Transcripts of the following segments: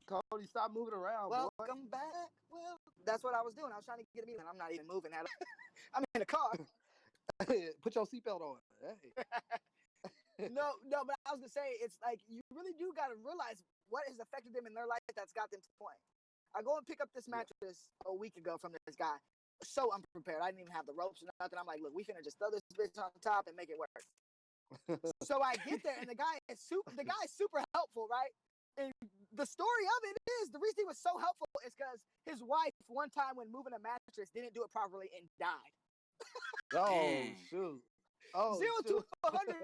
Cody, stop moving around, boy. Welcome back. Well, that's what I was doing. I was trying to get a meeting. I'm not even moving at all. I'm in a car. Put your seatbelt on. Hey. No, but I was gonna say it's like you really do gotta realize what has affected them in their life that's got them to the point. I go and pick up this mattress a week ago from this guy. So unprepared. I didn't even have the ropes or nothing. I'm like, look, we finna just throw this bitch on top and make it work. So I get there and the guy is super helpful, right? And the story of it is the reason he was so helpful is because his wife one time when moving a mattress didn't do it properly and died. Oh shoot. Oh, 0 to 100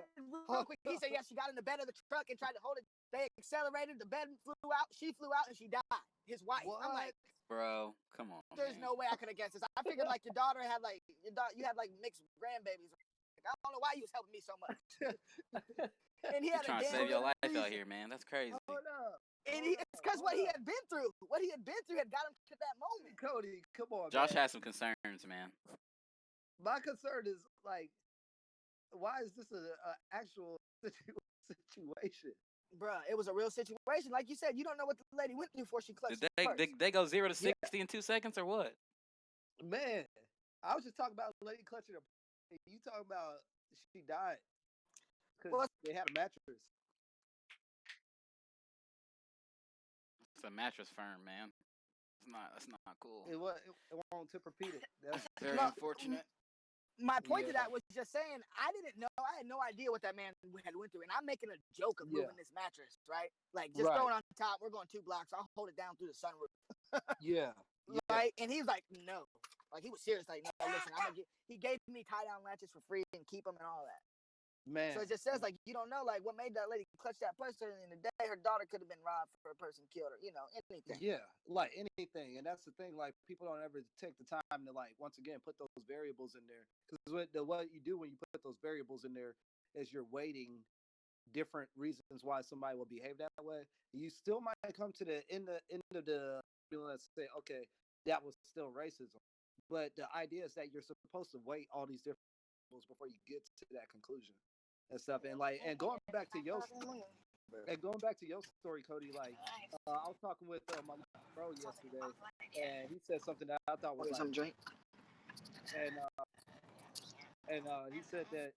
real quick. He said, yeah, she got in the bed of the truck and tried to hold it. They accelerated. The bed flew out. She flew out and she died. His wife. What? I'm like, bro, come on. There's no way I could have guessed this. I figured like your daughter had like you had like mixed grandbabies. Like, I don't know why you was helping me so much. And he had You're trying to save your life out here, man. That's crazy. Hold up. And it's because what he had been through. What he had been through had got him to that moment. Cody, come on. Josh man. has some concerns, man. My concern is like, why is this an actual situation? Bruh, it was a real situation. Like you said, you don't know what the lady went through before she clutched. Did they go 0 to 60 in 2 seconds or what? Man, I was just talking about a lady clutching her. You talking about she died because they had a mattress. It's a mattress firm, man. That's not cool. It won't Tempur-Pedic. That's very unfortunate. My point to that was just saying I didn't know. I had no idea what that man had went through, and I'm making a joke of moving this mattress, right? Like just throw it on top. We're going 2 blocks. I'll hold it down through the sunroof. Yeah. Right? And he's like, no. Like he was serious. Like, no, listen, he gave me tie-down latches for free and keep them and all that. Man. So it just says like you don't know like what made that lady clutch that person in the day. Her daughter could have been robbed for a person killed her. You know, anything. Yeah, like anything, and that's the thing. Like people don't ever take the time to like once again put those variables in there because what you do when you put those variables in there is you're weighting different reasons why somebody will behave that way. You still might come to the end of the let's say okay that was still racism, but the idea is that you're supposed to weight all these different variables before you get to that conclusion. And stuff, and going back to your story, Cody. Like, I was talking with my bro yesterday, and he said something that I thought was like, some drink. And he said that,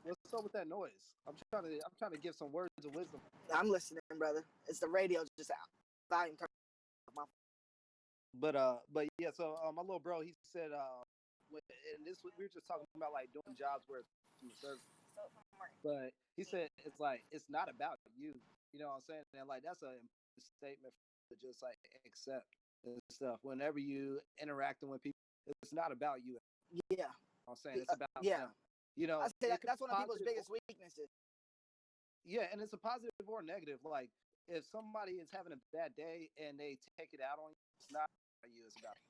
what's up with that noise? I'm trying to give some words of wisdom. I'm listening, brother. It's the radio just out. Volume turn. But yeah. So my little bro, he said, and this we were just talking about like doing jobs where it's customer service. But he said it's like it's not about you. You know what I'm saying? And like that's a statement to just like accept and stuff. Whenever you interacting with people, it's not about you. Yeah. I'm saying it's about them. You know, I say that's one of people's biggest weaknesses. Yeah, and it's a positive or negative. Like if somebody is having a bad day and they take it out on you, it's not about you. It's about you.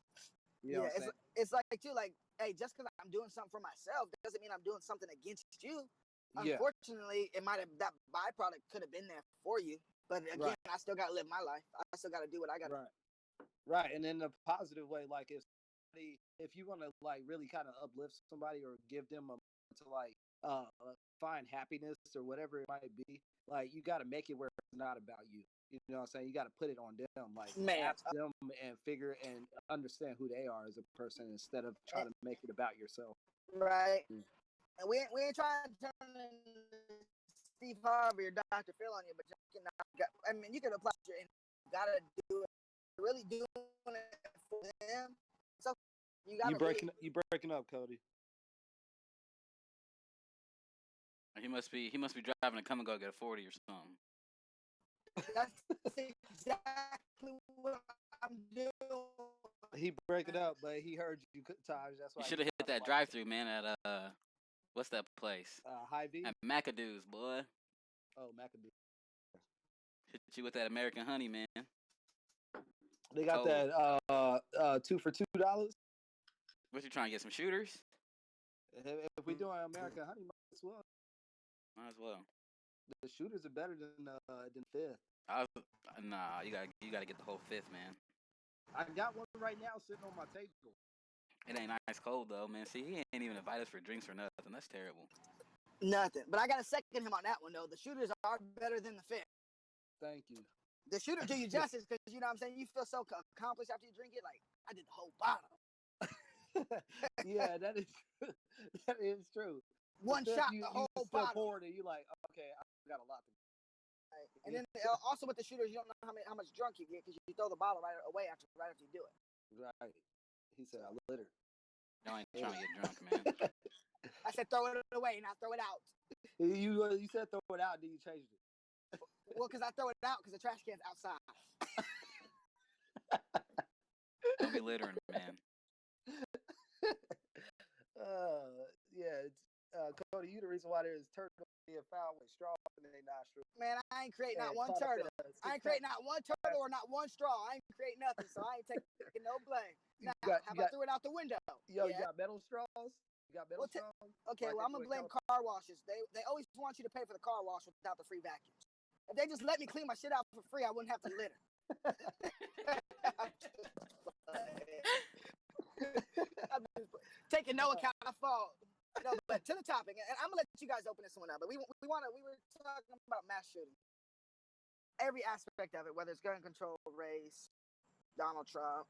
You know it's like too like, hey, just because I'm doing something for myself doesn't mean I'm doing something against you. Unfortunately, it might have that byproduct could have been there for you, but again, I still got to live my life. I still got to do what I got to do. Right, and in a positive way, like if you want to like really kind of uplift somebody or give them to like find happiness or whatever it might be, like you got to make it where it's not about you. You know what I'm saying? You got to put it on them, like ask them and figure and understand who they are as a person instead of trying to make it about yourself. Right. And we ain't trying to turn Steve Harvey or Dr. Phil on you, but I mean, you can apply and you gotta do it. Really doing it for them. So you breaking up, Cody. He must be driving to come and go get a 40 or something. That's exactly what I'm doing. He breaking up, but he heard you times. That's why you should have hit that drive-through, man. At what's that place? Hy-Vee. At McAdoo's, boy. Oh, McAdoo. Hit you with that American honey, man. They got that 2 for $2. What you trying to get some shooters? If we doing American honey, might as well. Might as well. The shooters are better than fifth. Nah, you gotta get the whole fifth, man. I got one right now sitting on my table. It ain't ice cold though, man. See, he ain't even invite us for drinks or nothing. That's terrible. Nothing. But I gotta second him on that one though. The shooters are better than the fifth. Thank you. The shooter do you justice because you know what I'm saying. You feel so accomplished after you drink it. Like I did the whole bottle. Yeah, that is that is true. One shot, the whole still bottle. pouring, and you like, okay, I got a lot to. Right. And then also with the shooters, you don't know how much drunk you get because you throw the bottle right away after you do it. Right. He said, I littered. Y'all ain't trying to get drunk, man. I said throw it away, not throw it out. You said throw it out, then you changed it. Well, because I throw it out because the trash can's outside. Don't be littering, man. Yeah. Cody, you the reason why there's turtles being found with straws in their nostrils. Man, I ain't create not one turtle. I ain't create not one turtle or not one straw. I ain't create nothing, so I ain't taking no blame. Now, how about threw it out the window? Yo, you got metal straws? You got metal straws? Okay, well, I'm going to blame car washes. They always want you to pay for the car wash without the free vacuums. If they just let me clean my shit out for free, I wouldn't have to litter. I'm just taking no account of fault. No, but to the topic, and I'm gonna let you guys open this one up. But we were talking about mass shooting, every aspect of it, whether it's gun control, race, Donald Trump,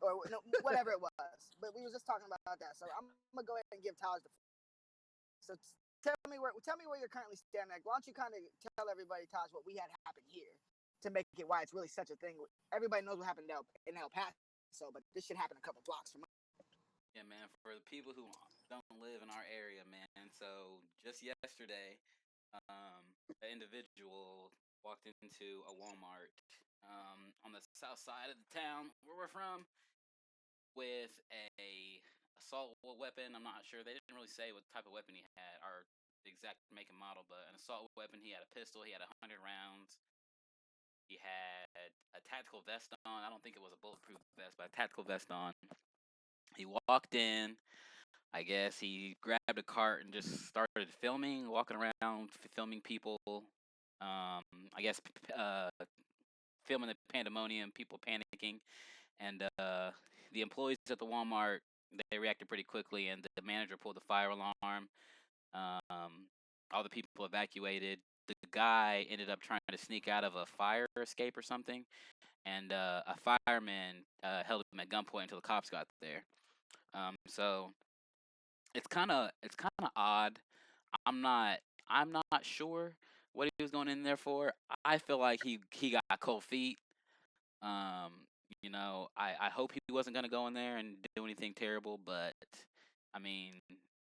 or no, whatever it was. But we were just talking about that. So I'm gonna go ahead and give Taj the. So tell me where you're currently standing at. Why don't you kind of tell everybody, Taj, what we had happen here to make it why it's really such a thing. Everybody knows what happened in El Paso, but this shit happened a couple blocks from. Yeah, man, for the people who don't live in our area, man. So just yesterday, an individual walked into a Walmart on the south side of the town where we're from with a assault weapon. I'm not sure. They didn't really say what type of weapon he had or the exact make and model, but an assault weapon. He had a pistol. He had 100 rounds. He had a tactical vest on. I don't think it was a bulletproof vest, but a tactical vest on. He walked in. I guess he grabbed a cart and just started filming, walking around, filming people. I guess filming the pandemonium, people panicking, and the employees at the Walmart, they reacted pretty quickly, and the manager pulled the fire alarm. All the people evacuated. The guy ended up trying to sneak out of a fire escape or something, and a fireman held him at gunpoint until the cops got there. So it's kind of odd. I'm not I'm not sure what he was going in there for. I feel like he got cold feet. Um, I hope he wasn't gonna go in there and do anything terrible, but I mean,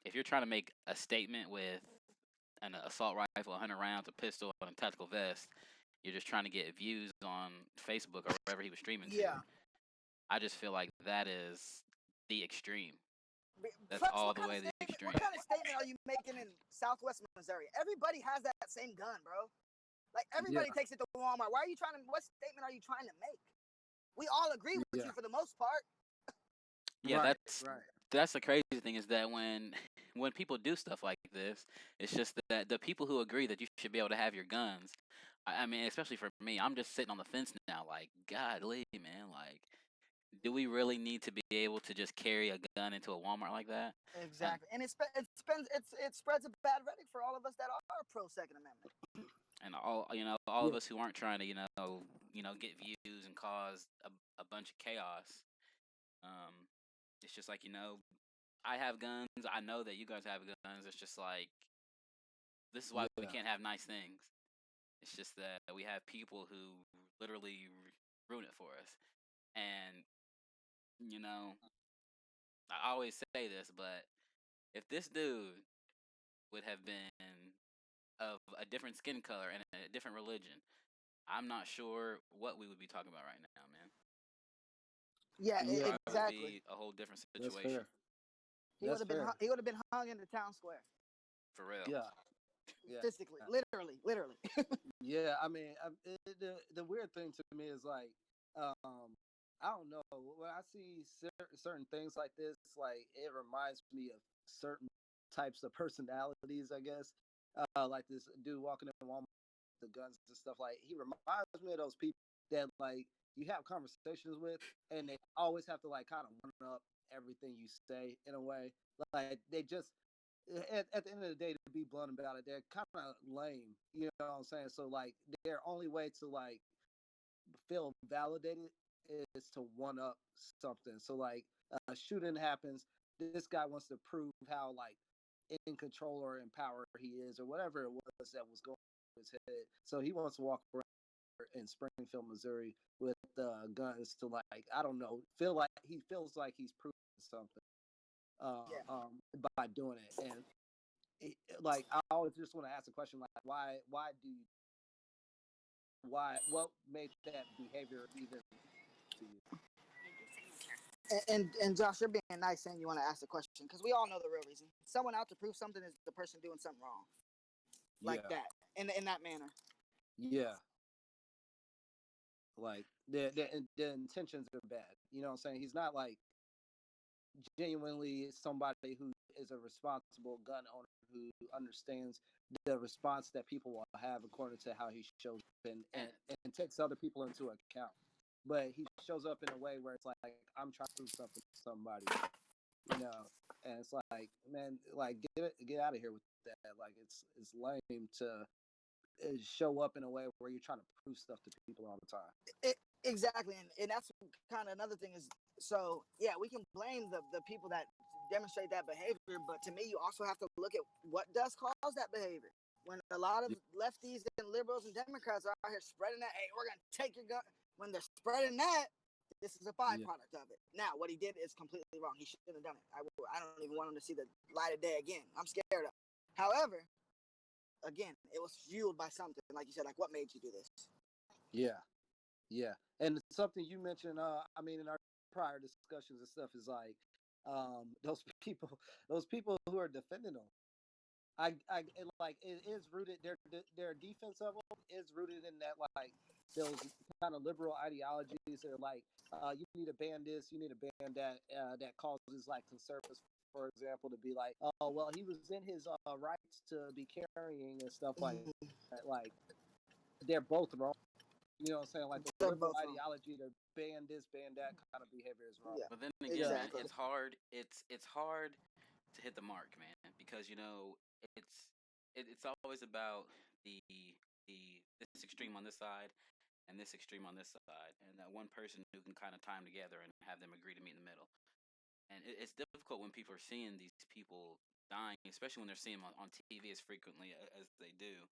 if you're trying to make a statement with an assault rifle, 100 rounds, a pistol, and a tactical vest, you're just trying to get views on Facebook or wherever he was streaming to. Yeah. I just feel like that is the extreme. That's Plus, all the way the extreme. what kind of statement are you making in Southwest Missouri? Everybody has that same gun, bro. Like everybody takes it to Walmart. Why are you trying to? What statement are you trying to make? We all agree with you for the most part. Yeah, that's the crazy thing is that when people do stuff like this, it's just that the people who agree that you should be able to have your guns. I mean, especially for me, I'm just sitting on the fence now. Like, godly, man, like, do we really need to be able to just carry a gun into a Walmart like that? Exactly, and it spreads a bad rhetoric for all of us that are pro Second Amendment. And all of us who aren't trying to get views and cause a bunch of chaos. It's just like I have guns. I know that you guys have guns. It's just like this is why we can't have nice things. It's just that we have people who literally ruin it for us. And I always say this, but if this dude would have been of a different skin color and a different religion, I'm not sure what we would be talking about right now, man. Yeah, exactly. Would be a whole different situation. He would have been hung in the town square. For real. Yeah. Physically, literally. Yeah, I mean, the weird thing to me is like, I don't know. When I see certain things like this, like it reminds me of certain types of personalities, I guess. Like this dude walking in Walmart, the guns and stuff. Like he reminds me of those people that like you have conversations with, and they always have to like kind of one up everything you say in a way. Like they just at the end of the day, to be blunt about it, they're kind of lame. You know what I'm saying? So like, their only way to like feel validated is to one up something. So like, a shooting happens. This guy wants to prove how like in control or in power he is, or whatever it was that was going through his head. So he wants to walk around in Springfield, Missouri, with guns to like, I don't know, feel like he feels like he's proving something Yeah. by doing it. And like, I always just want to ask the question, like, why do you, what made that behavior even to you? And Josh, you're being nice saying you want to ask the question because we all know the real reason. Someone out to prove something is the person doing something wrong, like Yeah, that, in that manner. yeah. Like the intentions are bad. You know what I'm saying? He's not like genuinely somebody who is a responsible gun owner who understands the response that people will have according to how he shows up, and takes other people into account. But he shows up in a way where it's like, I'm trying to prove something to somebody, you know, and it's like, man, like, get out of here with that. Like, it's lame to show up in a way where you're trying to prove stuff to people all the time. Exactly, and that's kind of another thing is, so yeah, we can blame the people that demonstrate that behavior, but to me, you also have to look at what does cause that behavior. When a lot of lefties and liberals and Democrats are out here spreading that, hey, we're gonna take your gun. When they're spreading that, this is a byproduct of it. Now, what he did is completely wrong. He shouldn't have done it. I don't even want him to see the light of day again. I'm scared of it. However, again, it was fueled by something, like you said, like what made you do this? Yeah. Yeah, and something you mentioned, I mean, in our prior discussions and stuff, is like, those people who are defending them. It is rooted. Their defense of them is rooted in that, like, those kind of liberal ideologies. They're like, you need to ban this, you need to ban that. That causes like conservatives, for example, to be like, oh well, he was in his rights to be carrying and stuff like that. Like, they're both wrong. You know what I'm saying? Like, the They're liberal both wrong. ideology to ban this, ban that kind of behavior is wrong. Yeah, But then again, man, exactly. it's hard. It's hard to hit the mark, man, because it's it's always about this extreme on this side and this extreme on this side, and that one person who can kind of tie them together and have them agree to meet in the middle. And it's difficult when people are seeing these people dying, especially when they're seeing them on TV as frequently as they do.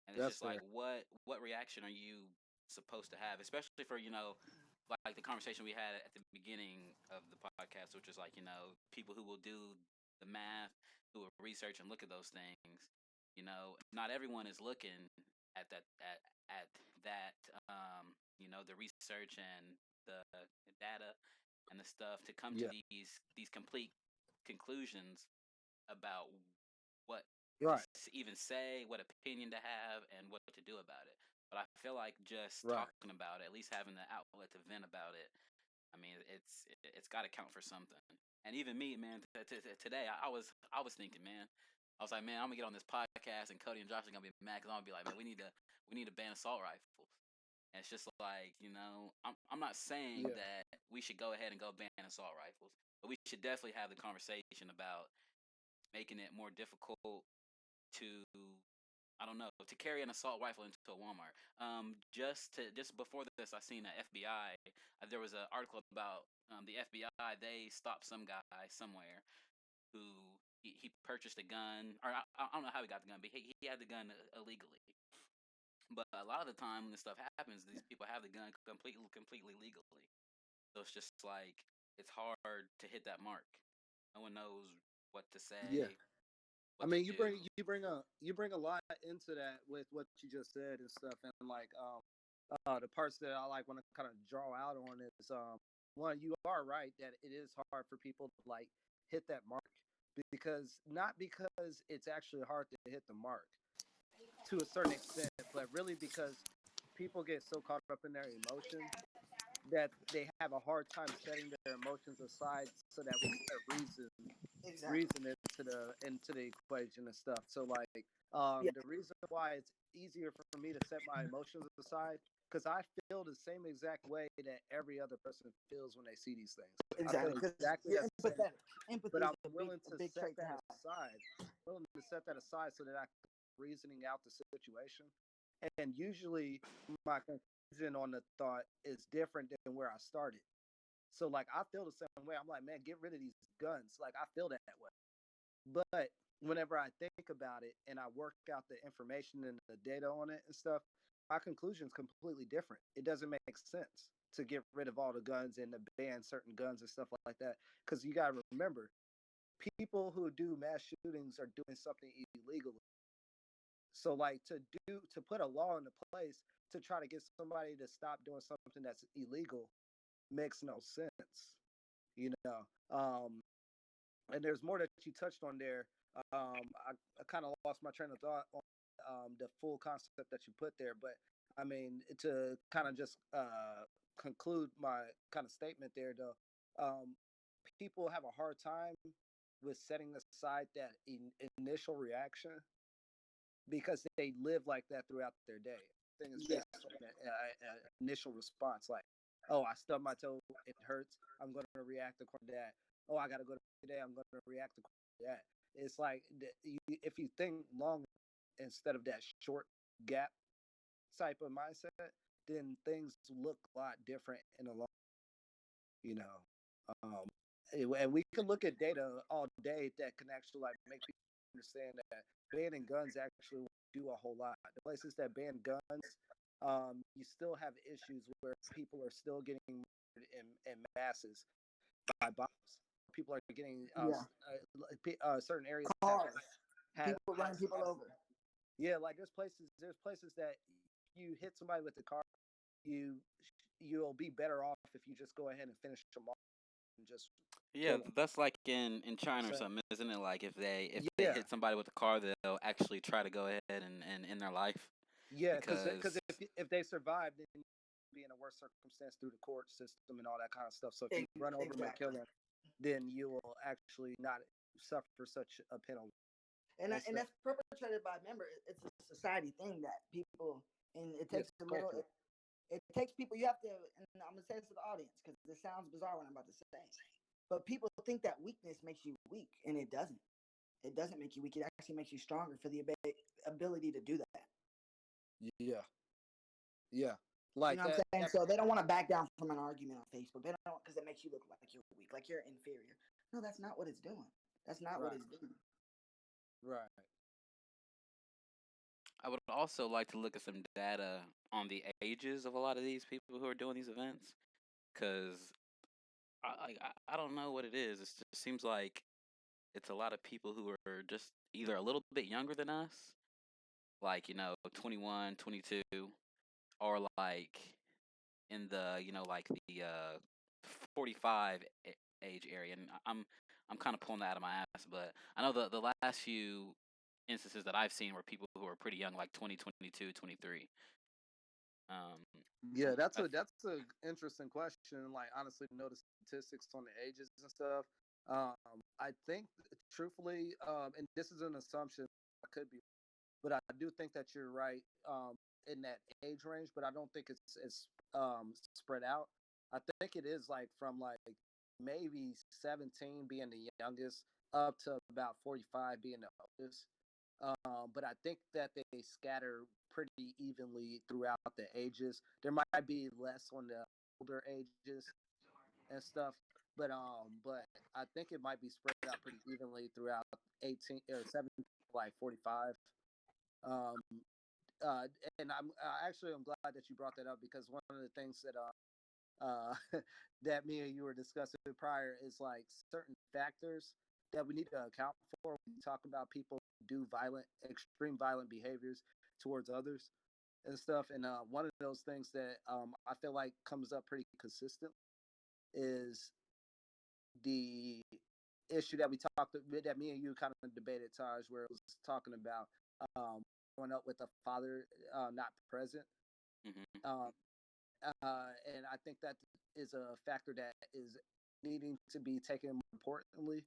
And it's That's just like, fair. what reaction are you supposed to have, especially for like the conversation we had at the beginning of the podcast, which is like, people who will do the math, who will research and look at those things. Not everyone is looking at that the research and the data and the stuff to come to Yeah. these complete conclusions about what to Right. even say, what opinion to have, and what to do about it. But I feel like just Right. talking about it, at least having the outlet to vent about it, I mean, it's got to count for something. And even me, man, today I was thinking, man, I was like, man, I'm gonna get on this podcast, and Cody and Josh are gonna be mad because I'm gonna be like, man, we need to ban assault rifles. And it's just like, I'm not saying Yeah. that we should go ahead and go ban assault rifles, but we should definitely have the conversation about making it more difficult to, I don't know, to carry an assault rifle into a Walmart. Just before this, I seen a FBI. There was an article about the FBI. They stopped some guy somewhere who he purchased a gun, or I don't know how he got the gun, but he had the gun illegally. But a lot of the time when this stuff happens, these people have the gun completely legally. So it's just like it's hard to hit that mark. No one knows what to Yeah. say, I what to mean, do. you bring a lot into that with what you just said and stuff, and like, the parts that I like want to kind of draw out on is, one, you are right that it is hard for people to like hit that mark, because not because it's actually hard to hit the mark to a certain extent, but really because people get so caught up in their emotions that they have a hard time setting their emotions aside so that we can put Exactly. reason into the equation and stuff. So like, Yeah. the reason why it's easier for me to set my emotions aside because I feel the same exact way that every other person feels when they see these things. I feel Exactly, because exactly you're the same, empathetic. Empathy but is I'm willing a to big set trait to that have. aside. Willing to set that aside so that I can reasoning out the situation. And usually my conclusion on the thought is different than where I started. So like I feel the same way. I'm like, man, get rid of these guns. Like I feel that way. But whenever I think about it and I work out the information and the data on it and stuff, my conclusion is completely different. It doesn't make sense to get rid of all the guns and to ban certain guns and stuff like that. Because you got to remember, people who do mass shootings are doing something illegally. So like to put a law into place to try to get somebody to stop doing something that's illegal makes no sense. You know, and there's more that you touched on there. I kind of lost my train of thought on the full concept that you put there, but I mean to kind of just conclude my kind of statement there, though, people have a hard time with setting aside that initial reaction because they live like that throughout their day. Everything is Yeah, based on an initial response, like, oh, I stubbed my toe, it hurts. I'm going to react according to that. Oh, I got to go today. I'm going to react according to that. It's like if you think long instead of that short gap type of mindset, then things look a lot different in the long, you know. Um, and we can look at data all day that can actually like make people understand that banning guns actually do a whole lot. The places that ban guns, you still have issues where people are still getting murdered in masses by bombs. People are getting yeah. certain areas Cars, have people running people over. yeah, like there's places that you hit somebody with the car, you you'll be better off if you just go ahead and finish them off and just Yeah, kill them. that's like in China or So something, isn't it? Like if they yeah, hit somebody with a car, they'll actually try to go ahead and end their life yeah, because because if they survive, then you be in a worse circumstance through the court system and all that kind of stuff. So if you run over them and kill Exactly. them, then you will actually not suffer such a penalty And and and stuff. that's perpetrated by, remember, it's a society thing that people, and it Yes, takes a little, culture. it takes people, you have to, and I'm gonna say this to the audience because it sounds bizarre what I'm about to say, but people think that weakness makes you weak, and it doesn't. It doesn't make you weak. It actually makes you stronger for the ability to do that. Yeah, yeah, You like know what that. I'm saying? That So they don't want to back down from an argument on Facebook. They don't, because it makes you look like you're weak, like you're inferior. No, that's not what it's doing. That's not what right, it's doing. right. I would also like to look at some data on the ages of a lot of these people who are doing these events because I don't know what it is. It just seems like it's a lot of people who are just either a little bit younger than us, like 21, 22, or like in the like the 45 age area. And I'm kind of pulling that out of my ass, but I know the last few instances that I've seen were people who are pretty young, like 20, 22, 23. Um, Yeah, I that's a interesting question. Like honestly, to know the statistics on the ages and stuff. I think truthfully, and this is an assumption, I could be, but I do think that you're right in that age range. But I don't think it's spread out. I think it is like from like maybe 17 being the youngest up to about 45 being the oldest. But I think that they scatter pretty evenly throughout the ages. There might be less on the older ages and stuff, but I think it might be spread out pretty evenly throughout 18 or 17, like 45. Um, uh, and I'm glad that you brought that up because one of the things that that me and you were discussing prior is like certain factors that we need to account for when we talk about people who do extreme violent behaviors towards others and stuff. And one of those things that I feel like comes up pretty consistent is the issue that we talked that me and you kind of debated times where it was talking about growing up with a father not present. hmm Um, and I think that is a factor that is needing to be taken more importantly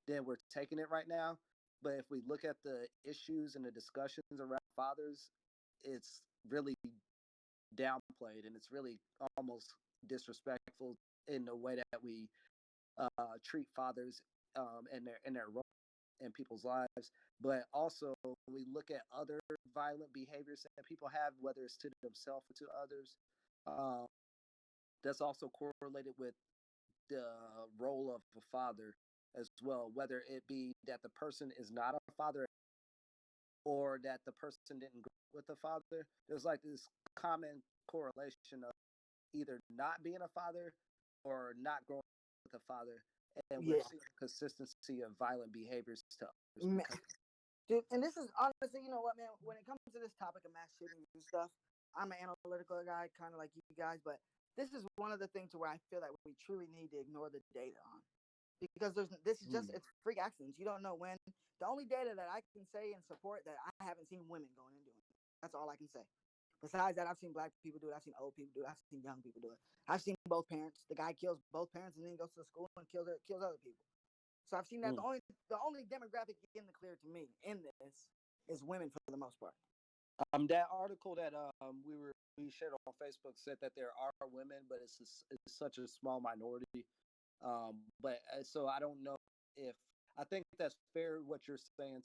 than we're taking it right now. But if we look at the issues and the discussions around fathers it's really downplayed, and it's really almost disrespectful in the way that we treat fathers and their role in people's lives. But also, when we look at other violent behaviors that people have, whether it's to themselves or to others, um, that's also correlated with the role of a father as well, whether it be that the person is not a father or that the person didn't grow up with a father. There's like this common correlation of either not being a father or not growing up with a father. And we're Yeah. seeing consistency of violent behaviors to others Man, because dude, and this is honestly, you know what, man? When it comes to this topic of mass shootings and stuff, I'm an analytical guy, kind of like you guys, but this is one of the things where I feel that we truly need to ignore the data on, because this is just it's freak accidents. You don't know when. The only data that I can say and support that I haven't seen women going and doing it. That's all I can say. Besides that, I've seen black people do it. I've seen old people do it. I've seen young people do it. I've seen both parents. The guy kills both parents and then goes to the school and kills other people. So I've seen that the only demographic in the clear to me in this is women for the most part. that article that we shared on Facebook said that there are women, but it's such a small minority. But so I don't know if I think that's fair what you're saying,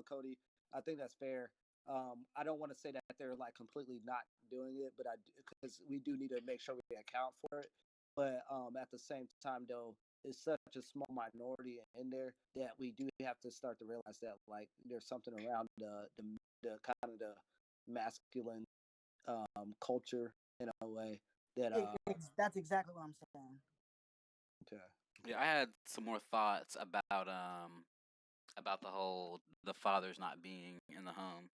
Cody. I think that's fair. I don't want to say that they're like completely not doing it, but because we do need to make sure we account for it. But at the same time, though, it's such a small minority in there that we do have to start to realize that like there's something around the kind of the masculine culture in a way that That's exactly what I'm saying. okay. Yeah, I had some more thoughts about the fathers not being in the home,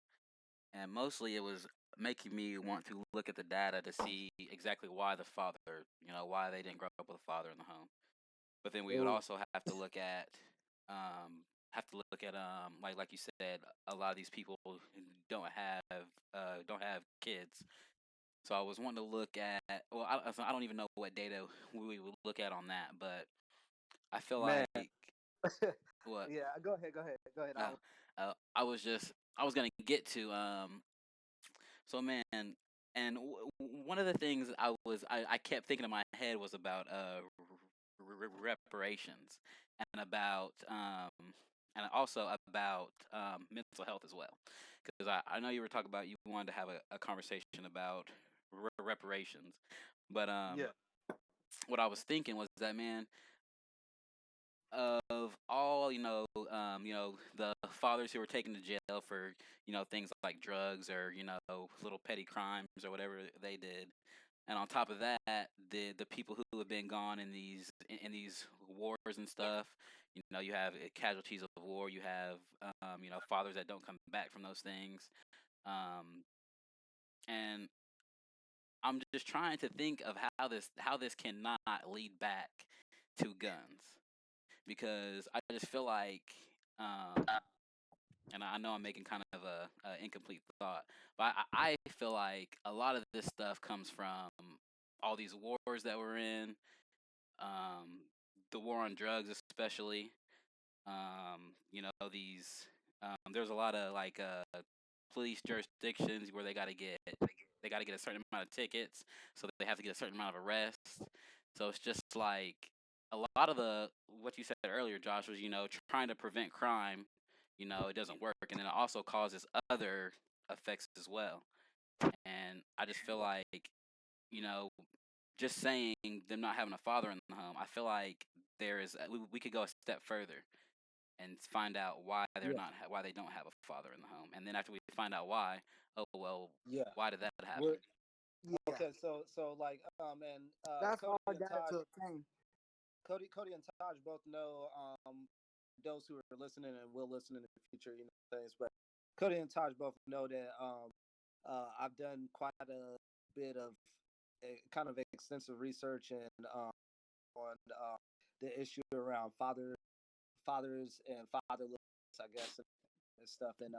and mostly it was making me want to look at the data to see exactly why the father, why they didn't grow up with a father in the home. But then we would Oh, also have to look at like you said, a lot of these people who don't have kids. So I was wanting to look at, well, I don't even know what data we would look at on that, but I feel man. like what Yeah, go ahead. uh, I was gonna get to so man, and one of the things I kept thinking in my head was about reparations and about and also about mental health as well, because I know you were talking about you wanted to have a conversation about reparations, but Yeah. what I was thinking was that, man, of all the fathers who were taken to jail for things like drugs or little petty crimes or whatever they did, and on top of that, the people who have been gone in these wars and stuff. You have casualties of war. You have fathers that don't come back from those things. And I'm just trying to think of how this cannot lead back to guns, because I just feel like, and I know I'm making kind of a incomplete thought, but I feel like a lot of this stuff comes from all these wars that we're in, um, the war on drugs especially. These there's a lot of like police jurisdictions where they got to get a certain amount of tickets, so they have to get a certain amount of arrests. So it's just like a lot of the what you said earlier, Josh, was trying to prevent crime. It doesn't work, and then it also causes other effects as well. And I just feel like you know just saying them not having a father in the home, I feel like we could go a step further and find out Yeah. why they don't have a father in the home, and then after we find out why, oh well, Yeah. why did that happen? We're Yeah, okay. So like and that's Cody hard and data Taj, to obtain. Cody and Taj both know those who are listening and will listen in the future, things. But Cody and Taj both know that I've done quite a bit of kind of extensive research and on the issue around fathers and fatherless, I guess, and stuff. And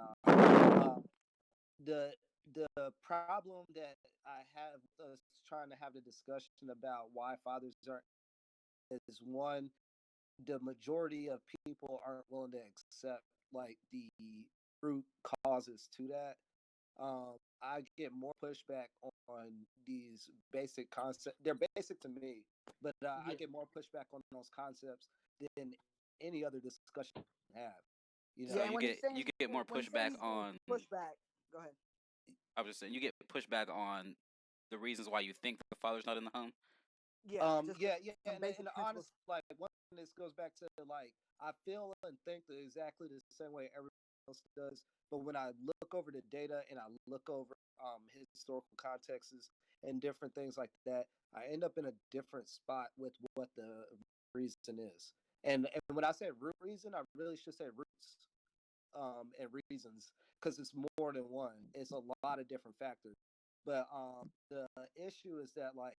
the the problem that I have with us trying to have the discussion about why fathers aren't is one, the majority of people aren't willing to accept like the root causes to that. I get more pushback on these basic concepts. They're basic to me, but I Yeah. get more pushback on those concepts than any other discussion I have. You So Yeah, know, and you get more when he's saying pushback he's getting on. pushback, go ahead. I was just saying you get pushback on the reasons why you think the father's not in the home. Yeah, just yeah, yeah, some basic and principles. honestly, like one this goes back to like I feel and think exactly the same way everyone else does. But when I look over the data and I look over historical contexts and different things like that, I end up in a different spot with what the reason is. And when I say root reason, I really should say roots and reasons because it's more than one. It's a lot of different factors. But the issue is that, like,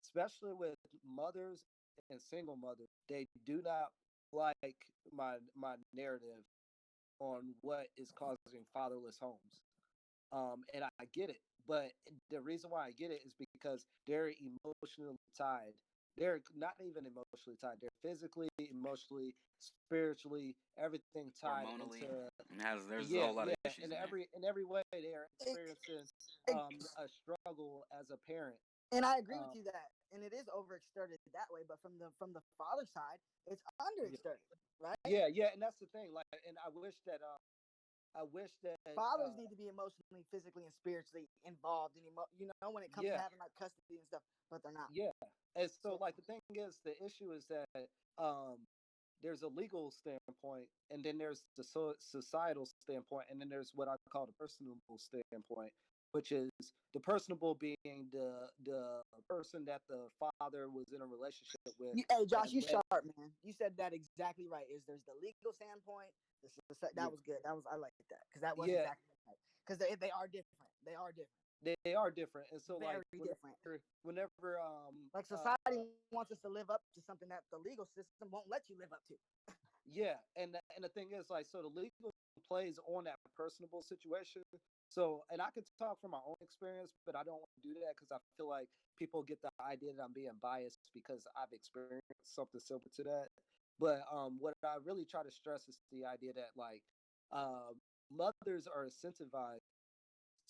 especially with mothers and single mothers, they do not like my narrative on what is causing fatherless homes. And I get it, but the reason why I get it is because they're emotionally tied. They're not even emotionally tied. They're physically, emotionally, spiritually, everything tied Hormonally, into and there's a yeah, whole lot of yeah. issues in there. In every way, they are It, experiencing it, a struggle as a parent. and I agree with Um, you that, and it is overexerted that way. But from the father side, it's yeah, underexerted, right? yeah, yeah, and that's the thing. Like, and I wish that Fathers need to be emotionally, physically, and spiritually involved in when it comes to yeah, having like custody and stuff, but they're not. yeah. And so, So like, the thing is, the issue is that um, there's a legal standpoint, and then there's the societal standpoint, and then there's what I call the personable standpoint, which is the personable being the person that the father was in a relationship with Hey, Josh, and you led. sharp, man. You said that exactly right. Is there's the legal standpoint. Yeah, That was good. That was I like that because that was yeah, exactly right. Because they are different. They are different. they are different, and so like Very different. whenever Like society wants us to live up to something that the legal system won't let you live up to. yeah, and the thing is, like, so the legal plays on that personable situation. So, and I could talk from my own experience, but I don't want to do that because I feel like people get the idea that I'm being biased because I've experienced something similar to that. But what I really try to stress is the idea that, like, um, mothers are incentivized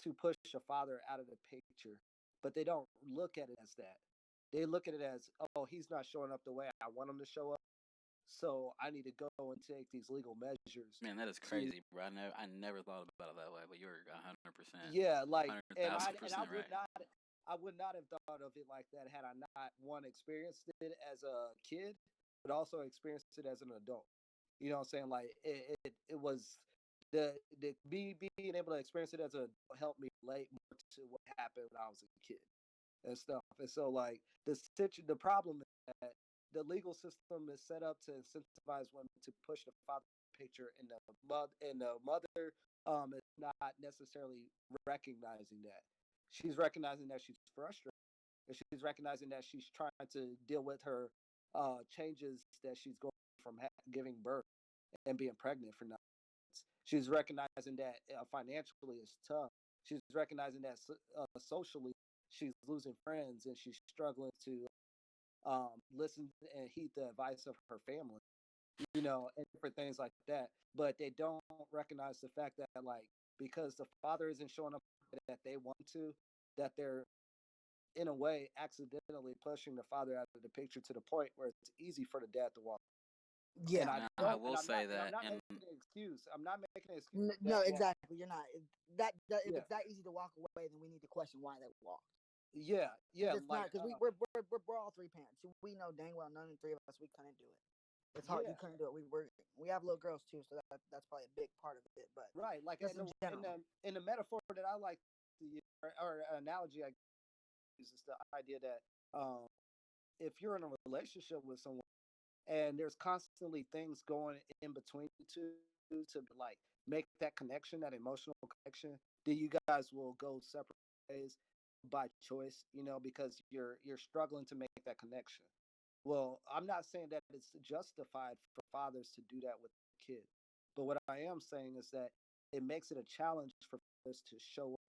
to push a father out of the picture, but they don't look at it as that. They look at it as, oh, he's not showing up the way I want him to show up, so I need to go and take these legal measures Man, that is to crazy, bro. I never thought about it that way, but you're 100%, yeah, like, hundred and thousand I percent would right. not have thought of it like that had I not one experienced it as a kid, but also experienced it as an adult. You know what I'm saying? Like it was the me being able to experience it as a helped me relate more to what happened when I was a kid and stuff. And so, like, the problem is that the legal system is set up to incentivize women to push the father picture, and the mother is not necessarily recognizing that. She's recognizing that she's frustrated, and she's recognizing that she's trying to deal with her changes that she's going from giving birth and being pregnant for 9 months. She's recognizing that financially it's tough. She's recognizing that socially she's losing friends and she's struggling to listen and heed the advice of her family, and different things like that. But they don't recognize the fact that, like, because the father isn't showing up that they want to, that they're in a way accidentally pushing the father out of the picture to the point where it's easy for the dad to walk. And Yeah. I Now, I don't, will say and I'm that, not and making an excuse. I'm not making an excuse for the dad No, to walk. exactly. You're not. That if Yeah, it's that easy to walk away, then we need to question why they walked. yeah, Because yeah. it's Like, not because we're all three parents. We know dang well none of the three of us we couldn't do it. It's hard. You yeah, couldn't do it. We have little girls too, so that's probably a big part of it. But right. Like, just in general, in the metaphor that I like to use, or analogy I use is the idea that if you're in a relationship with someone and there's constantly things going in between you two to like make that connection, that emotional connection, then you guys will go separate ways by choice, because you're struggling to make that connection. Well, I'm not saying that it's justified for fathers to do that with kids, but what I am saying is that it makes it a challenge for fathers to show up,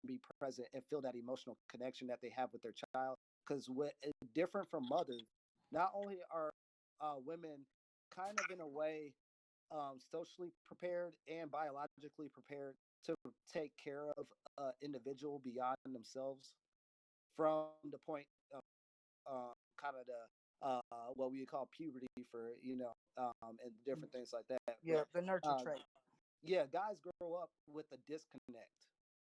be present, and feel that emotional connection that they have with their child. Because what different from mothers, not only are women kind of in a way socially prepared and biologically prepared to take care of an individual beyond themselves from the point of kind of the what we call puberty for and different things like that. Yeah, But the nurture trait. yeah, guys grow up with a disconnect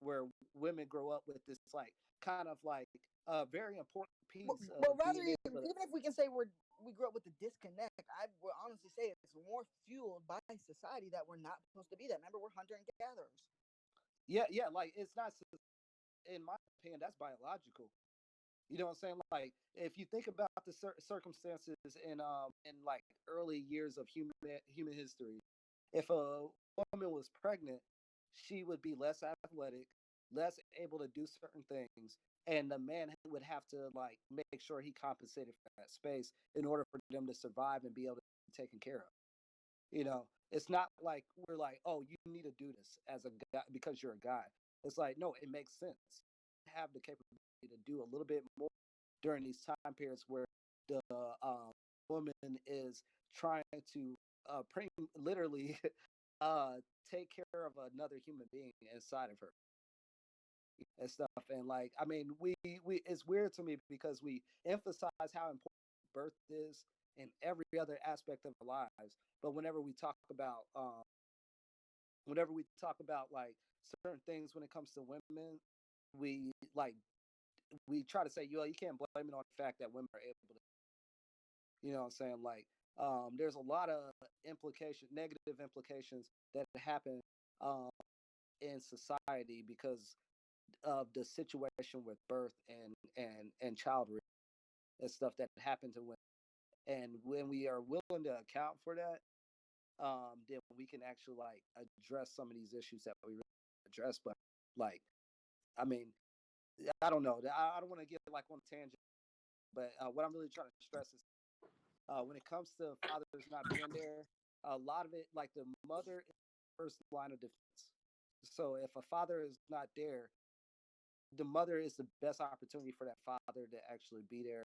where women grow up with this like kind of like a very important piece Well, of rather being able to. even if we can say we grew up with the disconnect, I would honestly say it's more fueled by society that we're not supposed to be that. Remember, we're hunter and gatherers. Yeah, like it's not, in my opinion, that's biological. You know what I'm saying? Like if you think about the circumstances in like early years of human history, if a woman was pregnant, she would be less athletic, less able to do certain things, and the man would have to like make sure he compensated for that space in order for them to survive and be able to be taken care of. It's not like we're like, oh, you need to do this as a guy because you're a guy. It's like, no, it makes sense. Have the capability to do a little bit more during these time periods where the woman is trying to literally uh, take care of another human being inside of her and stuff. And like, I mean, we it's weird to me because we emphasize how important birth is in every other aspect of our lives, but whenever we talk about like certain things when it comes to women, we like we try to say, you can't blame it on the fact that women are able to, what I'm saying? Like, there's a lot of negative implications that happen um, in society because of the situation with birth and child rearing and stuff that happens to women. And when we are willing to account for that, then we can actually like address some of these issues that we really address. But like, I mean, I don't know. I don't want to get like on a tangent, but what I'm really trying to stress is when it comes to fathers not being there, a lot of it, like the mother is the first line of defense. So if a father is not there, the mother is the best opportunity for that father to actually be there.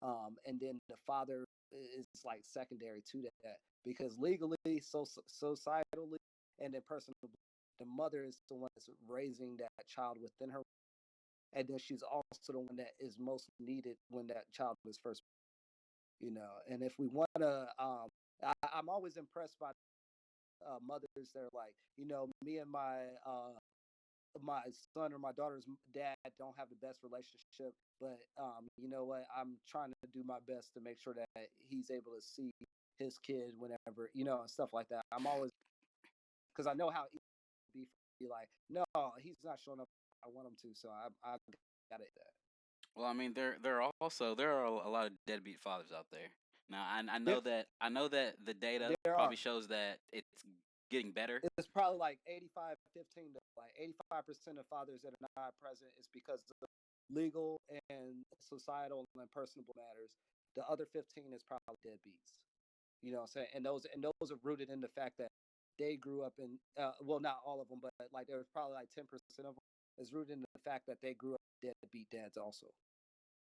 And then the father is like secondary to that because legally, societally, and then personally, the mother is the one that's raising that child within her, and then she's also the one that is most needed when that child is first. And if we want to, I'm always impressed by mothers that are like, me and my son or my daughter's dad don't have the best relationship, but you know what? I'm trying to do my best to make sure that he's able to see his kid whenever, and stuff like that. I'm always because I know how it be like, no, he's not showing up. I want him to, so I got it. That Well, I mean, there are a lot of deadbeat fathers out there. Now, I there, know that the data there probably are. shows that it's getting better. It's probably like 85-15. Like 85% of fathers that are not present is because of legal and societal and personable matters. The other 15 is probably deadbeats. You know what I'm saying? And those are rooted in the fact that they grew up in well, not all of them, but like there's probably like 10% of them is rooted in the fact that they grew up deadbeat dads also.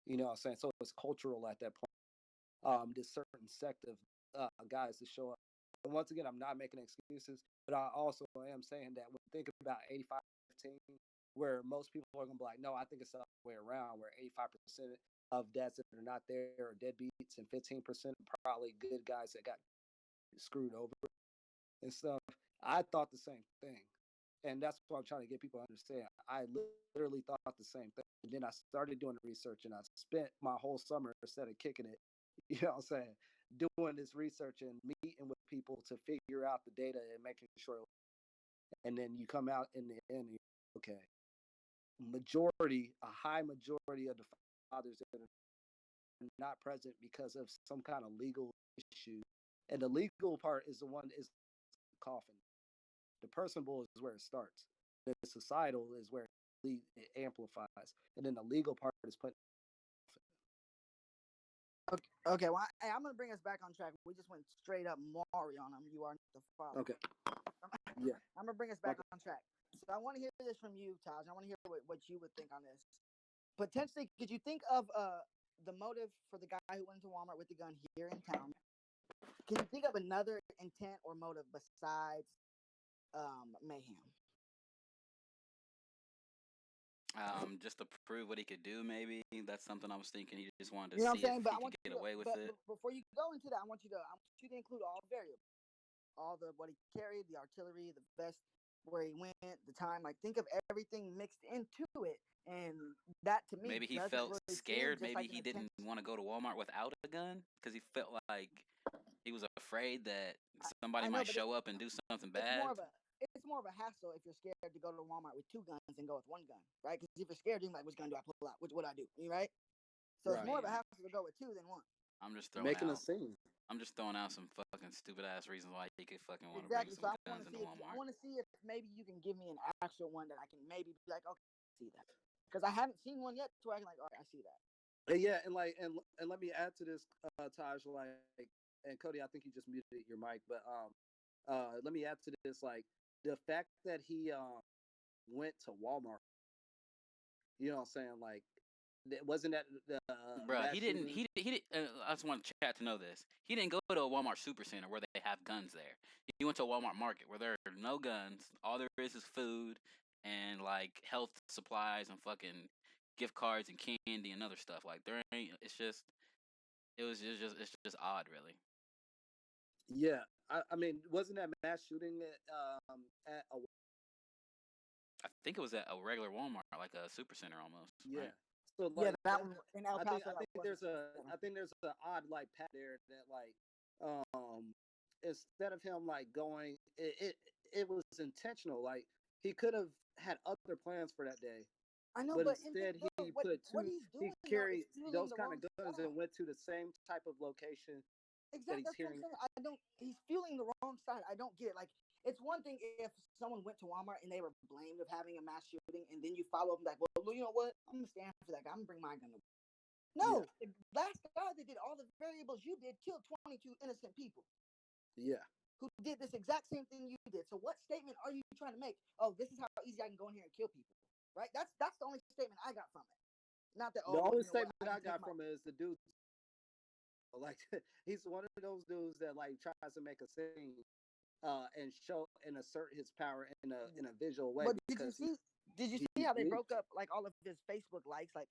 You know what I'm saying? So it's cultural at that point. This certain sect of guys to show up. And once again, I'm not making excuses, but I also am saying that when thinking about 85-15, where most people are going to be like, no, I think it's the other way around, where 85% of dads that are not there are deadbeats, and 15% probably good guys that got screwed over and stuff. I thought the same thing. And that's what I'm trying to get people to understand. I literally thought the same thing. And then I started doing the research and I spent my whole summer instead of kicking it, you know what I'm saying, doing this research and meeting with people to figure out the data and making sure. And then you come out in the end, and okay, a high majority of the fathers that are not present because of some kind of legal issue. And the legal part is the one is the coffin. The personable is where it starts. The societal is where it amplifies, and then the legal part is put. Okay, well, I'm gonna bring us back on track. We just went straight up Mario on him. You are not the father. Okay. Yeah. I'm gonna bring us back on track. So I want to hear this from you, Taj. I want to hear what you would think on this. Potentially, could you think of the motive for the guy who went to Walmart with the gun here in town? Can you think of another intent or motive besides mayhem? Just to prove what he could do. Maybe that's something I was thinking. He just wanted to You know what see I'm if saying? But he I could want get you to, away with but it. before you go into that, I want you to include all variables, all the what he carried, the artillery, the vest, where he went, the time. Like think of everything mixed into it, and that to me Maybe he doesn't felt really seem scared. just Maybe like an he attempt. didn't want to go to Walmart without a gun because he felt like he was afraid that somebody I know, might but show up and do something it's bad. more of a hassle if you're scared to go to Walmart with 2 guns and go with 1 gun, right? Because if you're scared, you're like, which gun do I pull out? What do I do? Right? So it's Right. more of a Man, hassle to go with 2 than 1. I'm just throwing Making a out. scene. I'm just throwing out some fucking stupid ass reasons why he could fucking want to bring Exactly. some So I want guns to into see if Walmart. maybe you can give me an actual one that I can maybe be like, okay, I see that, because I haven't seen one yet where I can like, all right, I see that. And yeah, and like, and let me add to this, Taj. Like, and Cody, I think you just muted your mic, but let me add to this. Like, the fact that he went to Walmart. You know what I'm saying? Like, wasn't that the Bruh, mass he didn't. shooting? He did. I just want chat to know this. He didn't go to a Walmart supercenter where they have guns there. He went to a Walmart market where there are no guns. All there is food and like health supplies and fucking gift cards and candy and other stuff. Like there ain't. It's just. It's just odd, really. Yeah, I mean, wasn't that mass shooting at a I think it was at a regular Walmart, like a supercenter almost, yeah? right? So Yeah, like that that, one in El Paso. I That think wasn't. there's a odd like pat there that like instead of him like going, it was intentional. Like he could have had other plans for that day, I know, but but in this instead though, he what put two. he's He doing though is carried fueling those the kind wrong of guns side. and went to the same type of location that Exactly, he's that's what I'm hearing. saying. I don't. He's fueling the wrong side. I don't get it. Like, it's one thing if someone went to Walmart and they were blamed of having a mass shooting, and then you follow up like, well, you know what? I'm gonna stand for that guy. I'm gonna bring my gun. Yeah, No, the last guy that did all the variables you did killed 22 innocent people yeah. who did this exact same thing you did. So what statement are you trying to make? Oh, this is how easy I can go in here and kill people, right? That's the only statement I got from it. Not that, The oh, well, only you know what? statement I I can take got my. from it is the dude like he's one of those dudes that like tries to make a scene and show and assert his power in a visual way But because Did you see he's how they weak. broke up like all of his Facebook likes? Like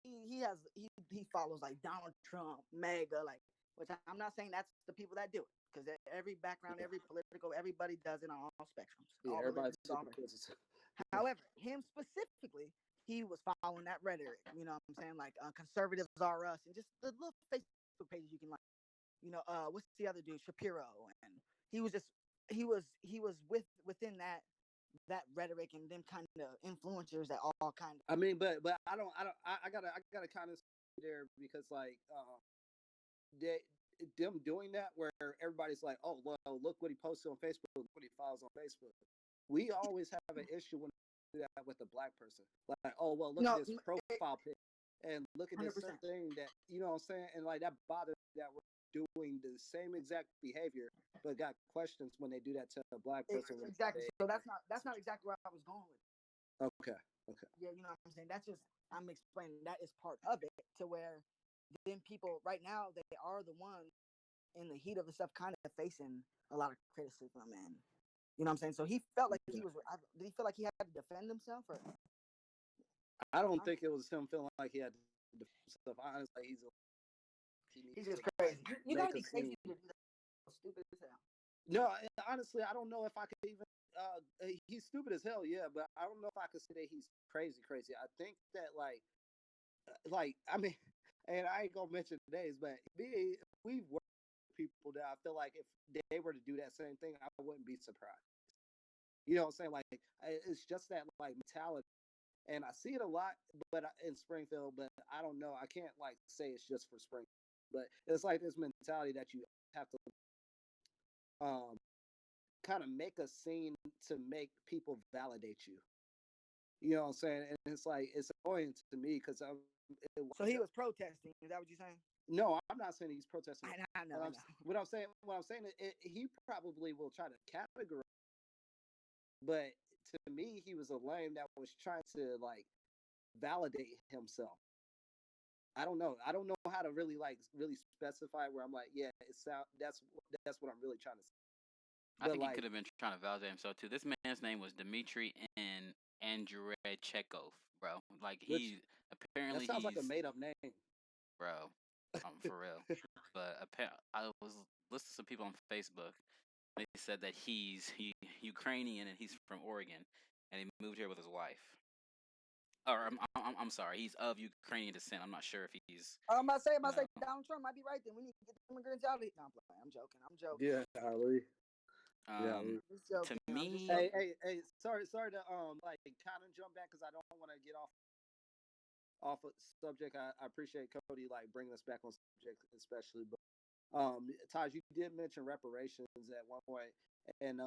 he follows like Donald Trump, MAGA, like, which I'm not saying that's the people that do it, because every background, Yeah, every political, everybody does it on all spectrums, yeah, all everybody's religions, all. hypocrites. However, him specifically, he was following that rhetoric. You know what I'm saying? Like conservatives are us, and just the little Facebook pages you can like. What's the other dude? Shapiro, and he was just he was within that rhetoric and them kind of influencers that all kind of. I mean, but I gotta kind of there because like they them doing that where everybody's like, oh well, look what he posted on Facebook, look what he follows on Facebook. We always have an issue when we do that with a black person. Like, oh well, look at No, this profile pic and look at this 100%. certain thing that you know what I'm saying, and like that bothers me that we're doing the same exact behavior, but got questions when they do that to a black person. Exactly. So that's not exactly where I was going with. Okay, okay. Yeah, you know what I'm saying. That's just I'm explaining that is part of it to where then people right now they are the ones in the heat of the stuff kind of facing a lot of criticism, and you know what I'm saying. So he felt like he Yeah. was. Did he feel like he had to defend himself, or I don't think it was him feeling like he had to defend himself. Honestly, he he's needs just to like crazy? You make gotta a be crazy scene. to do that. Stupid as hell. No, honestly, I don't know if I could even. He's stupid as hell, yeah, but I don't know if I could say that he's crazy, crazy. I think that like I mean, and I ain't gonna mention names, but me, we've worked with people that I feel like if they were to do that same thing, I wouldn't be surprised. You know what I'm saying? Like it's just that like mentality, and I see it a lot, but in Springfield, but I don't know. I can't like say it's just for Springfield, but it's like this mentality that you have to um kind of make a scene to make people validate you. You know what I'm saying? And it's like it's annoying to me because I'm. So he was protesting. Is that what you're saying? No, I'm not saying he's protesting. I know, I know. What I'm saying, he probably will try to categorize, but to me, he was a lame that was trying to like validate himself. I don't know. I don't know how to really specify where I'm like, yeah, it's sound. That's what I'm really trying to say. I But think he could like, have been trying to validate himself too. This man's name was Dmitry and Andreychekov. bro. Like Which that apparently sounds like a he's made up name. bro. For real. But I was listening to some people on Facebook. They said that he's Ukrainian and he's from Oregon, and he moved here with his wife. Or I'm sorry, he's of Ukrainian descent. I'm not sure if he's I'm about to say, you know. Donald Trump might be right then. We need to get the immigrants out of here. No, I'm playing. I'm joking. I'm joking. Yeah, Ali. Yeah, Um, Ali. Just to joking. I'm just me, joking. Hey, sorry to like kind of jump back because I don't want to get off of subject. I appreciate Cody like bringing us back on subject, especially. But Taj, you did mention reparations at one point, and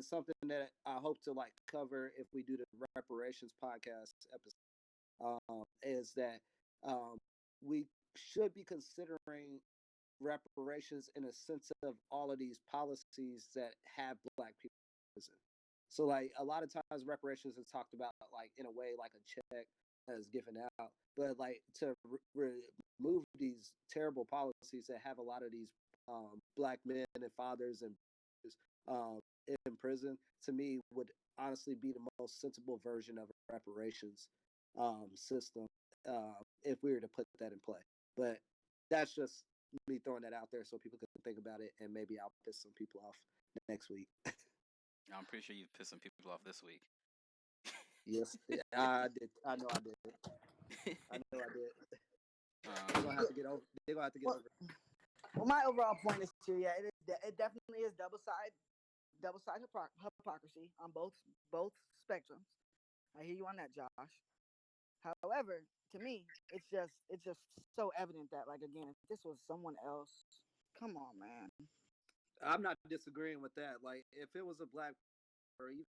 something that I hope to like cover if we do the reparations podcast episode is that we should be considering reparations in a sense of all of these policies that have black people in prison. So like a lot of times reparations is talked about like in a way like a check that is given out, but like to remove these terrible policies that have a lot of these black men and fathers and um, in prison, to me would honestly be the most sensible version of a reparations system if we were to put that in play. But that's just me throwing that out there so people can think about it, and maybe I'll piss some people off next week. I'm pretty sure you pissed some people off this week. Yes, I did. I know I did. I know I did. They're gonna have to get over. They're gonna have to get over. Well, my overall point is too. Yeah, it definitely is double side hypocrisy on both spectrums. I hear you on that, Josh. However, to me, it's just so evident that like again, if this was someone else, come on, man. I'm not disagreeing with that. Like if it was a black or even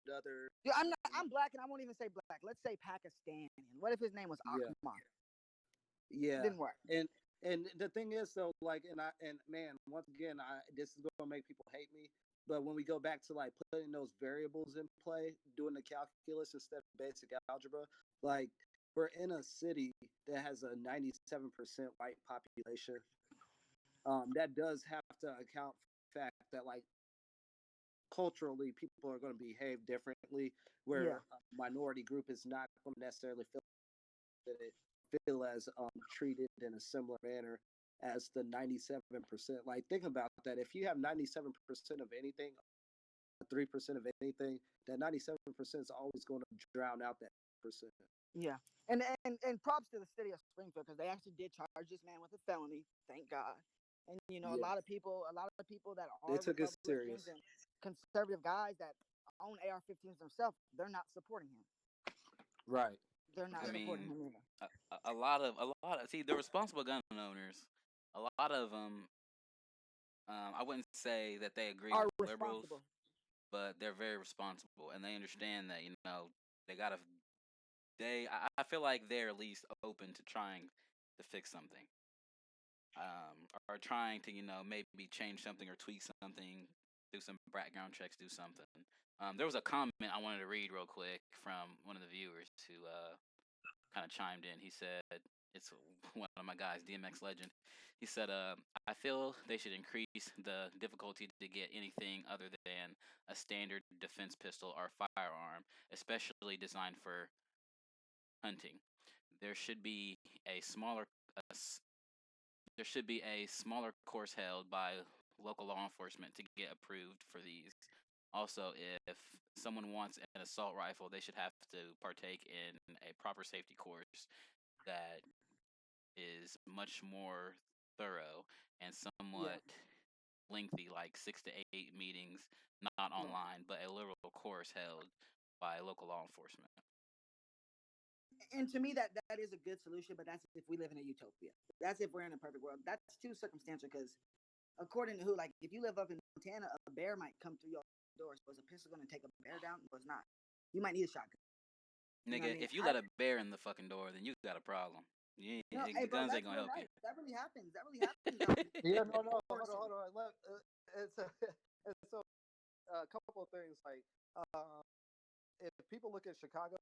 another. Yeah, I'm black, and I won't even say black. Let's say Pakistani. What if his name was Yeah, Akmal? yeah, Didn't work. and the thing is though, like, and man, once again, this is gonna make people hate me. But when we go back to like putting those variables in play, doing the calculus instead of basic algebra, like we're in a city that has a 97% white population. That does have to account for the fact that like culturally people are going to behave differently, Yeah, where a minority group is not going to necessarily feel as treated in a similar manner as the 97%. Like think about that. If you have 97% of anything, 3% of anything, that 97% is always going to drown out that percent. yeah. And props to the city of Springfield because they actually did charge this man with a felony. Thank God. And a Yeah, lot of people that they are took it Republicans serious. and conservative guys that own AR-15s themselves, they're not supporting him. Right. They're not I supporting mean, him either. a lot of see the responsible gun owners. A lot of them, I wouldn't say that they agree Are with liberals, responsible. but they're very responsible and they understand that they gotta. I feel like they're at least open to trying to fix something, or trying to maybe change something or tweak something, do some background checks, do something. There was a comment I wanted to read real quick from one of the viewers who kind of chimed in. He said, it's one of my guys, DMX Legend. He said, I feel they should increase the difficulty to get anything other than a standard defense pistol or firearm, especially designed for hunting. There should be a smaller a, there should be a smaller course held by local law enforcement to get approved for these. Also, if someone wants an assault rifle, they should have to partake in a proper safety course that is much more thorough and Yeah, somewhat lengthy, like 6 to 8 meetings, not yeah. online, but a literal course held by local law enforcement. And to me, that is a good solution, but that's if we live in a utopia. That's if we're in a perfect world. That's too circumstantial because according to who, like if you live up in Montana, a bear might come through your door. So is a pistol going to take a bear down? No, it's not. You might need a shotgun. You know what Nigga, I mean? if you let a bear in the fucking door, then you got a problem. No, hey, The bro, guns ain't that's gonna real help you. life. That really happens. That really happens. Yeah, no, hold Person. on, hold on. It's a, it's a couple of things. Like, uh, if people look at Chicago,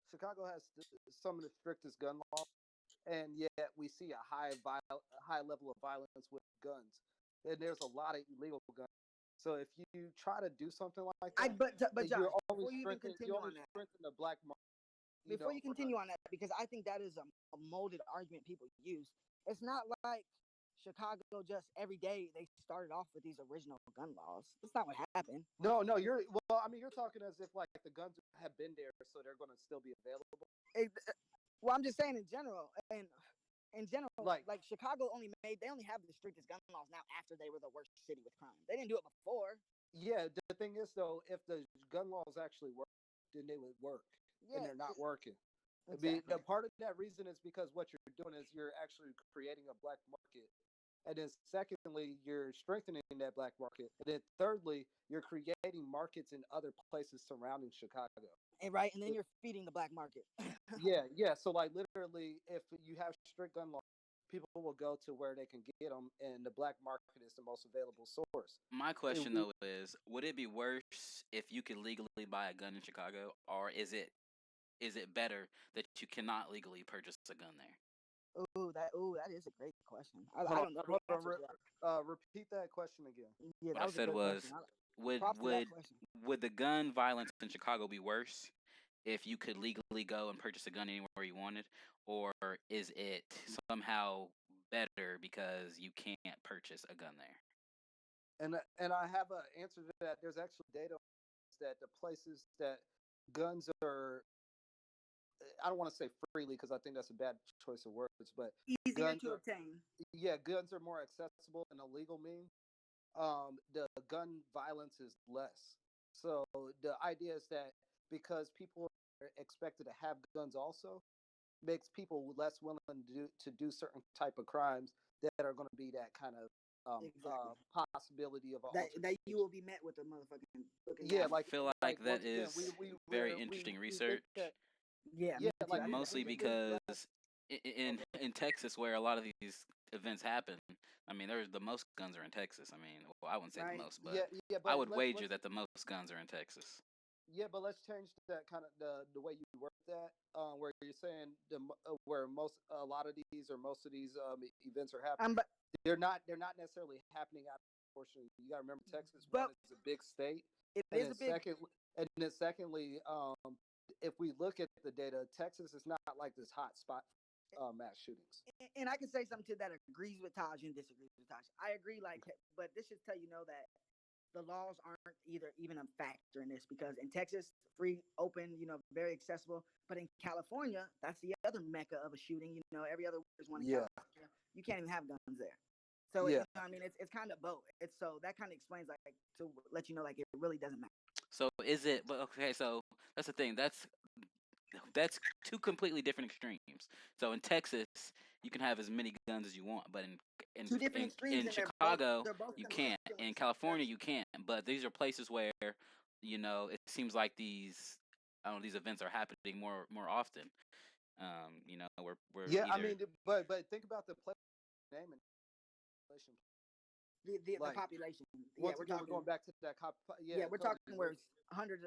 Chicago has some of the strictest gun laws, and yet we see a high level of violence with guns, and there's a lot of illegal guns. So if you try to do something like that, But then Josh, you're only before you even strengthening you continue only on that, strengthen the black market. before you continue on that, because I think that is a molded argument people use. It's not like Chicago just every day they started off with these original gun laws. That's not what happened. No, you're well. I mean, you're talking as if like the guns have been there, so they're going to still be available. Well, I'm just saying in general, and in general, Like Chicago they only have the strictest gun laws now after they were the worst city with crime. They didn't do it before. yeah, the thing is though, if the gun laws actually work, then they would work, and they're not working. Exactly. The part of that reason is because what you're doing is you're actually creating a black market. And then secondly, you're strengthening that black market. And then thirdly, you're creating markets in other places surrounding Chicago. And right, and then you're feeding the black market. Yeah. So like literally, if you have strict gun laws, people will go to where they can get them, and the black market is the most available source. My question though is, would it be worse if you could legally buy a gun in Chicago, or is it better that you cannot legally purchase a gun there? That is a great question. I don't know the answer to that. Repeat that question again. Yeah, What I said was, would the gun violence in Chicago be worse if you could legally go and purchase a gun anywhere you wanted, or is it somehow better because you can't purchase a gun there? And I have an answer to that. There's actually data that the places that guns are, I don't want to say freely because I think that's a bad choice of words, but easier to obtain. Yeah, guns are more accessible in a legal means. The gun violence is less. So the idea is that because people are expected to have guns also, makes people less willing to do certain type of crimes that are going to be that kind of possibility of that you will be met with a motherfucking I feel like that is very interesting research. Mostly because in Texas, where a lot of these events happen, I mean, the most guns are in Texas. I mean, well, I wouldn't say the most, but I would wager that the most guns are in Texas. Yeah, but let's change that kind of the way you work that, where you're saying where a lot of these or most of these events are happening. They're not necessarily happening out. Unfortunately, you got to remember Texas is a big state. It is a big. And then secondly, if we look at the data, Texas is not like this hot spot mass shootings. And I can say something to that agrees with Taj and disagrees with Taj. I agree, but this should tell you that the laws aren't even a factor in this, because in Texas, free, open, very accessible. But in California, that's the other mecca of a shooting. Every other is one in California. You can't even have guns there. So I mean, it's kind of both. So that kind of explains, to let you know, it really doesn't matter. So is it? But okay, so that's the thing. That's two completely different extremes. So in Texas, you can have as many guns as you want, but in Chicago, you can't. In California, you can't. But these are places where it seems like these events are happening more often. We're I mean, but think about the place name and population. The population. We're going back to that. We're talking where 100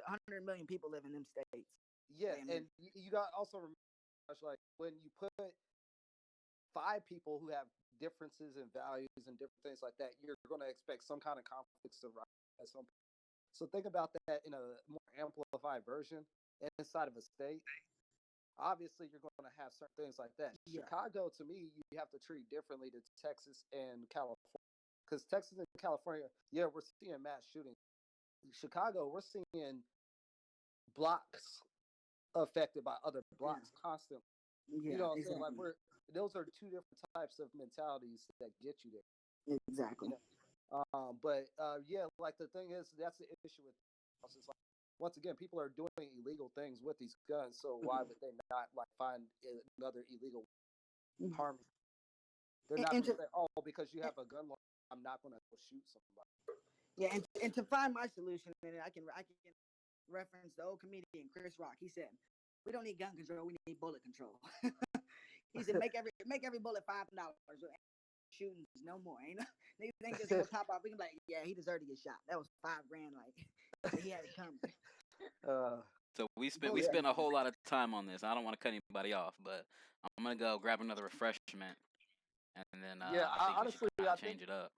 million people live in them states. Yeah, and you got also remember, like when you put 5 people who have differences in values and different things like that, you're going to expect some kind of conflicts to rise at some point. So think about that in a more amplified version inside of a state. Obviously, you're going to have certain things like that. Yeah. Chicago, to me, you have to treat differently to Texas and California. Because Texas and California, we're seeing mass shootings. Chicago, we're seeing blocks affected by other blocks constantly. You know what I'm saying? Like those are 2 different types of mentalities that get you there. Exactly. But like the thing is, that's the issue with us. It's like, once again, people are doing illegal things with these guns, so why would they not find another illegal harm? They're not going to say, "Oh, because you have a gun law, I'm not going to go shoot somebody." Yeah, and to find my solution, and I can reference the old comedian Chris Rock. He said, "We don't need gun control; we need bullet control." He said, "Make every bullet $5. Shootings no more. Ain't just gonna pop off. We can be like, yeah, he deserved to get shot. That was $5,000. He had it coming." So we spent a whole lot of time on this. I don't want to cut anybody off, but I'm gonna go grab another refreshment, and then I think we should change it up.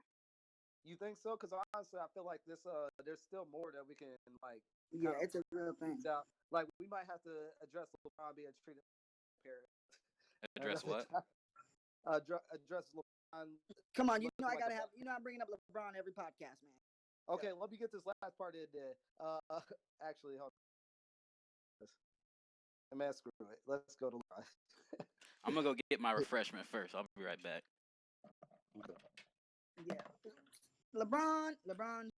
You think so? Because honestly, I feel like there's still more that we can like. Yeah, it's a real thing. Out. Like we might have to address LeBron being treated like a parent. Address what? Address LeBron. Come on, I gotta have. I'm bringing up LeBron every podcast, man. Okay, let me get this last part in there. Actually, hold on. Man, screw it. Let's go to LeBron. I'm gonna go get my refreshment first. I'll be right back. Yeah. LeBron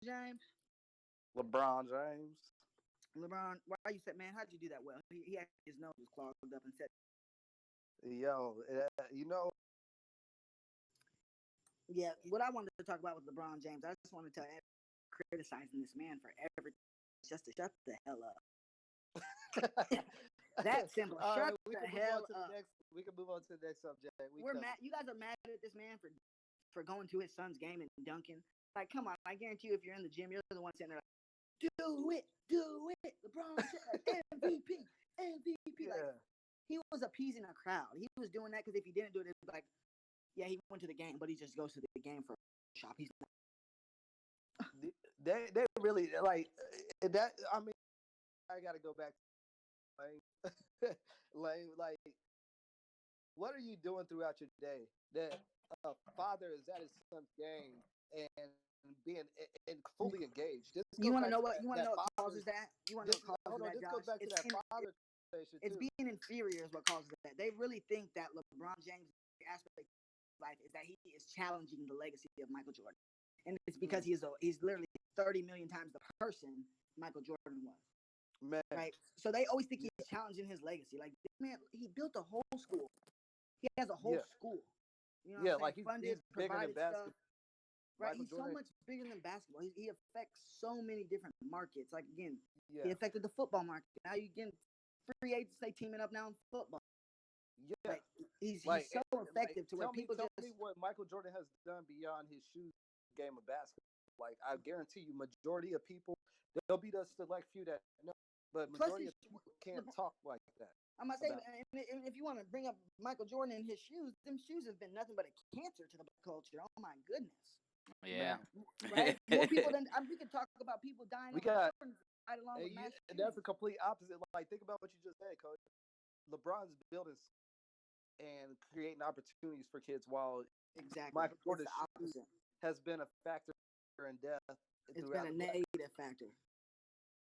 James. LeBron James. LeBron, why you said, man? How'd you do that? Well, he had his nose was clogged up and said, "Yo, Yeah, what I wanted to talk about with LeBron James, I just wanted to criticizing this man for everything, just to shut the hell up. That simple. Shut the hell up. We can move on to the next subject. We're mad. You guys are mad at this man for going to his son's game and dunking. Like, come on! I guarantee you, if you're in the gym, you're the one sitting there like, do it, LeBron MVP. Yeah. Like, he was appeasing a crowd. He was doing that because if he didn't do it, it'd be like, yeah, he went to the game, but he just goes to the game for a shop. He's not. They really like that. I mean, I got to go back to like, what are you doing throughout your day that a father is at his son's game and being fully engaged? You want to know what causes that? You want to know what causes that, this Josh? goes back to that father conversation it's too. being inferior is what causes that. They really think that LeBron James' aspect of life is that he is challenging the legacy of Michael Jordan, and it's because he's literally 30 million times the person Michael Jordan was. Man. Right? So they always think he's challenging his legacy. Like, this man, he built a whole school. He has a whole school. You know what I'm saying? Like he's bigger than basketball. Right, he's so much bigger than basketball. He affects so many different markets. Like, again, he affected the football market. Now you get free agents, they teaming up now in football. Yeah, like, he's so effective to where people tell me what Michael Jordan has done beyond his shoes game of basketball. Like, I guarantee you, majority of people, there'll be the select few that know, but majority of people can't talk like that. I'm gonna say, and if you want to bring up Michael Jordan and his shoes, them shoes have been nothing but a cancer to the culture. Oh my goodness. Yeah. Right. More people than we could talk about people dying. Right along with and that's a complete opposite. Like, think about what you just said, Coach. LeBron's building and creating opportunities for kids, while Michael Jordan has been a factor in death. It's been a negative factor.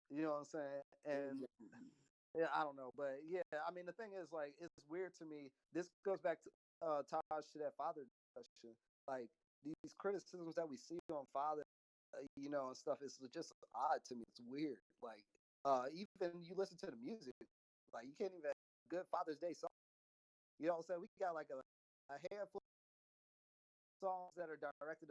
You know what I'm saying? And yeah, I don't know, but yeah, I mean, the thing is, like, it's weird to me. This goes back to Taj, to that father discussion. Like, these criticisms that we see on father, and stuff, is just odd to me. It's weird. Like, even you listen to the music, like, you can't even good Father's Day song. You know what I'm saying? We got like a handful of songs that are directed